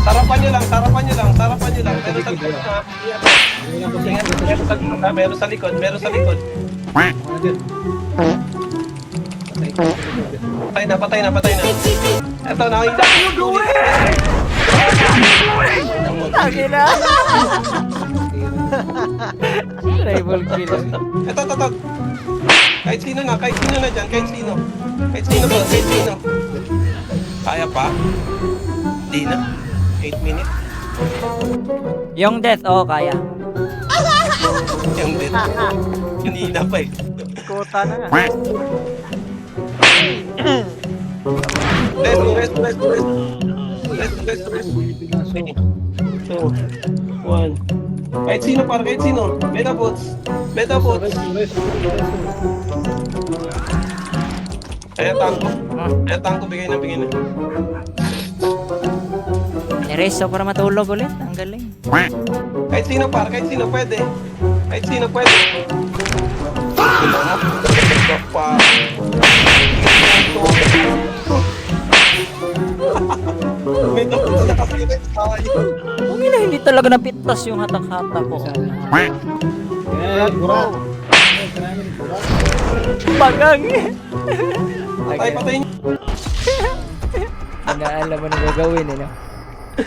Sarapan nyo lang, sarapan nyo lang, sarapan nyo lang. Meron sa likod ha. Ingat, meron sa likod ha, meron sa likod, meron sa likod. Patay na, patay na, patay na. Eto, nakita. Lagi na. Rival kill. Eto, eto, eto. Kahit sino na dyan, kahit sino. Kahit sino ba, kahit sino. Kaya pa? Hindi na. 8 minutes. Yung death, kaya. Yung din. Kanina pa eh. Kota na nga. Rest. Rest. 2, 1. Kahit sino para, kahit sino. Metabots. Ayan tango, bigay na. Nireso para matulog ulit. Ang galing. Kahit sino para, kahit sino pwede. Kahit sino pwede. Pa. Metabots na kasi rin tayo. Kung hindi talaga napitas yung hatak-hatak ko. Bagang. Patay niyo. Hindi na alam mo na gagawin, eh, no?